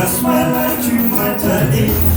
That's why I like you, my daddy.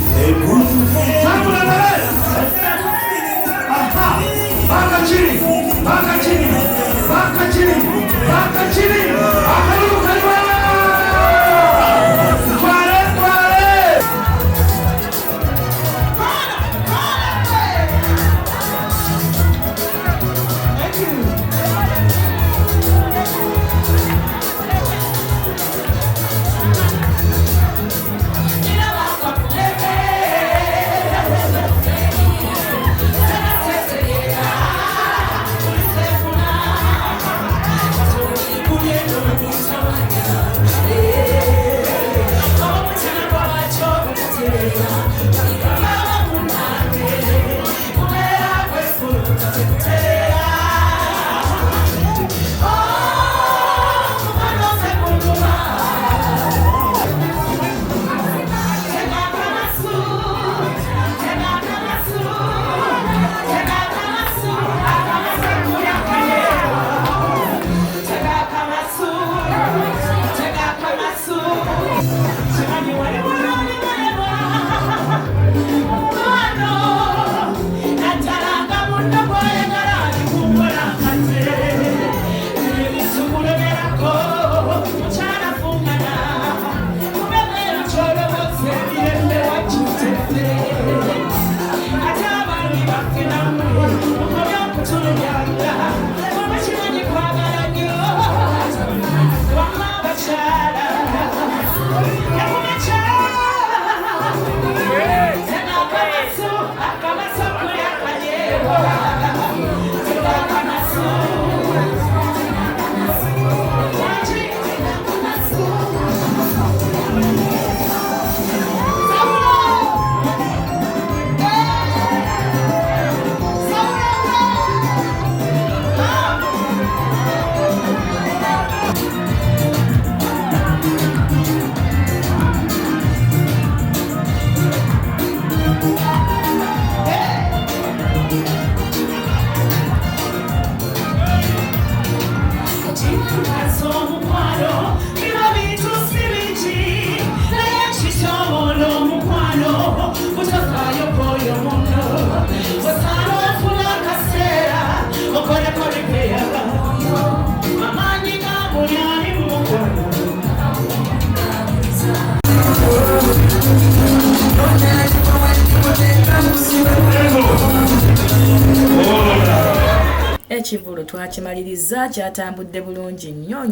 ekivulu twakimaliriza kyatambudde bulungi nnyo.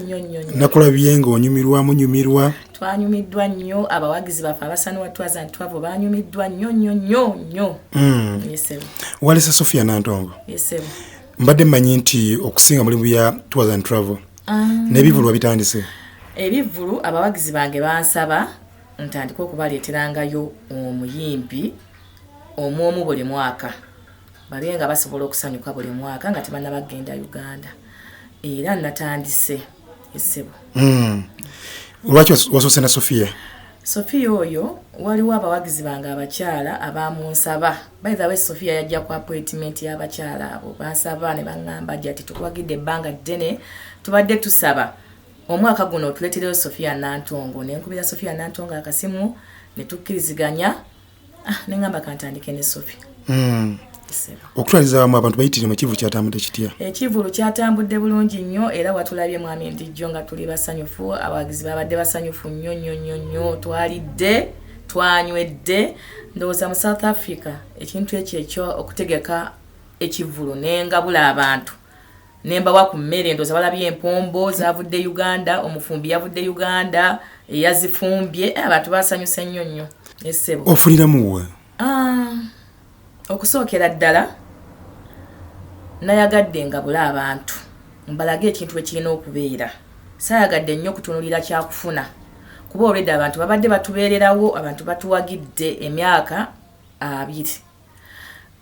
Nakulabye ng'onyumirwa. Twanyumiddwa nnyo, abawagizi baffe abasanuwa 2012 banyumiddwa nnyo. Yesebo. Walesa Sophie Nantongo. Yesebo. Mbadde mmanyi nti okusinga mulimu bya 2012 n'ebivulu bitandise. Ebivulu abawagizi bange bansaba ntandika okubaleeterangayo omuyimbi omwomu buli mwaka. Bali nga basobola okusanyuka buli mwaka nga tebannabagenda Uganda. Era natandise. Yesebo. Lwaki wasoose na Sophia? Sophia oyo waliwo abawagizi bange abakyala abamunsaba. By the way, Sophia yajja ku appointment y'abakyala abo. Bansaba ne baŋŋamba ati tukwagidde ebbanga ddene tubadde tusaba omwaka guno tuleetereyo Sophie Nantongo. Ne nkubira Sophie Nantongo akasimu ne tukkiriziganya. Ne ngamba kantandike ne Sophie. Okutwaliza abamu abantu bayitire mu kivulu kyatambudde kitya? Ekivulu kyatambudde bulungi nnyo era watulabye mwami Ndijjo nga tuli basanyufu. Abawagizi babadde basanyufu nnyo. Twalidde, twanywedde. Ndowooza mu South Africa ekintu ekyo okutegeka ekivulu n'engabula abantu. Nembawa ku mmere ndowooza balabye empombo zavudde Uganda, omufumbi yavudde Uganda, eyazifumbye. Abantu basanyuse nnyo. Essebo. Ofuliramu wa? Okusookera ddala nayagadde ngabula abantu mbalage ekintu ekirina okubeera. Saayagadde nnyo kutunulira kyakufuna kuba olwedde abantu babadde batubeererawo, abantu batuwagidde emyaka 2.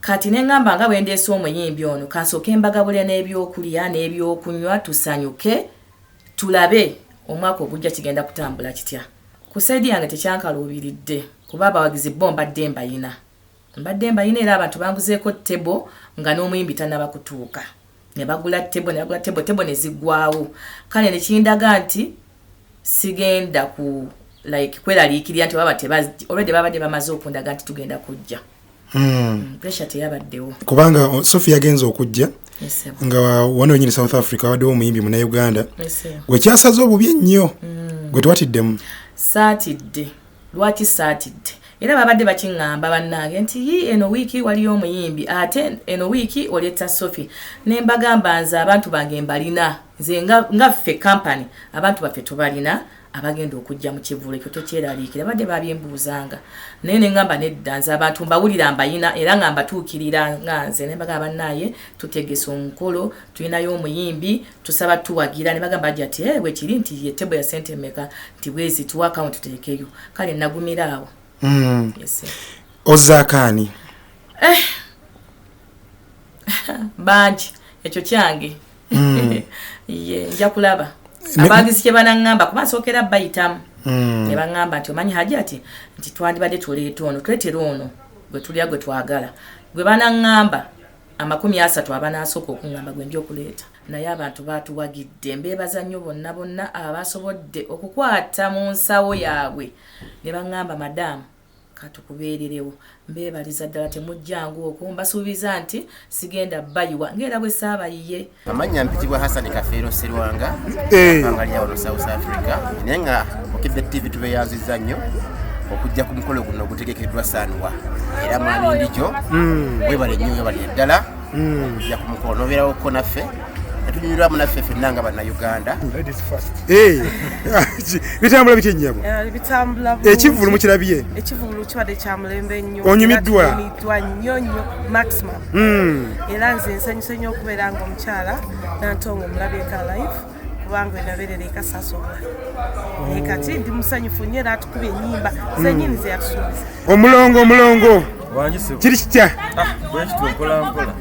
Kati ne ngamba nga bwe ndeese omuyimbi ono kansooke embagabule n'ebyokulya n'ebyokunywa tusanyuke tulabe omwaka ogujja kigenda kutambula kitya. Ku saidi yange tekyankaluubiridde kuba abawagizi bo mbadde mbayina era abantu banguzeeko tebo nga n'omuyimbi tannaba kutuuka. Ne bagula tebo ne ziggwawo. Kale ne kindaga nti sigenda ku kweraliikirira nti already babadde bamaze okundaga nti tugenda kujja. Pressure teyabaddewo. Kubanga Sophie yagenze okujja nga wano wenyini South Africa waddewo omuyimbi muna Uganda. Gwe kyasaze obubi ennyo. Gwe twatiddemu. Saatidde. Lwaki saatidde? Era babadde bakiŋŋamba bannange nti eno wiiki waliyo omuyimbi ate eno wiiki oleeta Sophie. Ne mbagamba nze abantu bange mbalina. Nze nga ffe company abantu baffe tubalina abagenda okujja mu kivulu ekyo tokyeraliikira. Badde babyembuuzanga. Naye ne ngamba nedda nze abantu mbawulira mbayina era nga mbatuukirira nga nze. Ne mbagamba bannaye tutegese omukolo tulinayo omuyimbi tusaba tuwagira. Ne bagamba ati bwe kiri nti ye tebo ya sente mmeka nti bwezi tuwa account tuteekeyo. Kale nagumira awo. Yes. Ozakani. Banji ekyo kyange. Nja kulaba. Abagizi kye banangamba kuba sookera bayitamu. Ne bangamba nti omanyi Hajati nti twandibadde tuleeta ono tuletera ono gwe tulya gwe twagala. Gwe banangamba 30 abanasooka okungamba gwe nja okuleeta. Naye abantu batuwagidde mbeebaza nnyo bonna abasobodde okukwata mu nsawo yaabwe. Ne bangamba madamu katukubeererewo mbeebaliza ddala temujjangu okwo mbasuubiza nti sigenda bayiwa ng'era bwe saabayiye. Amanya mpitibwa Hassan Kafeero Serwanga bangali awo South Africa. Naye nga Bukedde TV tubeyanziza nnyo okujja ku mukolo guno gutegekeddwa Sanwa era mwami Ndijjo webale nnyo webale ddala okujja ku mukolo nobeerawo ko naffe tunyurwa munaffe ffenna nga banna Uganda. Bitambula bitya nnyabo? Bitambula ekivulu mukirabye? Ekivulu kibadde kya mulembe nnyo. Onyumiddwa nnyo maximum. Era nze nsanyuse nnyo okubeera nga omukyala Nantongo omulabyeka live kubanga enabeerera ekasasobola. Naye kati ndi musanyufu nnyo era atukubye ennyimba zennyini ze yatusuubiza. Omulongo kiri kitya? Bwekityo mpolampola.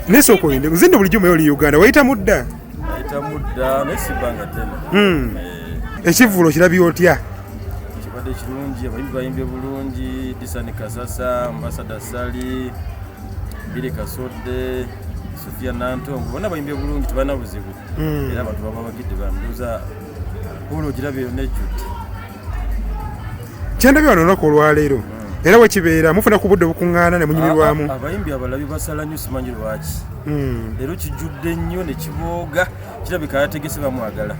Nesooka oyende nzinde bulijjo muyo oli Uganda wayita mudda? Wayita mudda nesibanga tena. Ekivulu kirabye otya? Kibadde kirungi, abayimbi bayimbye bulungi, Disani Kasasa, Ambassador Sali, Biri Kasodde, Sophie Nantongo bonna bayimbye bulungi tebana buzibu. Era abantu babagidde bambuuza bulo girabye nejjudde. Kyandabye wano olunaku olwaleero. Era bwe kibeera mufuna ku budde bukuŋŋaana ne munyumirwamu. Abayimbi abalabi basala nnyo simanyi lwaki. Leero kijjudde nnyo ne kibooga kirabika yategese bamwagala.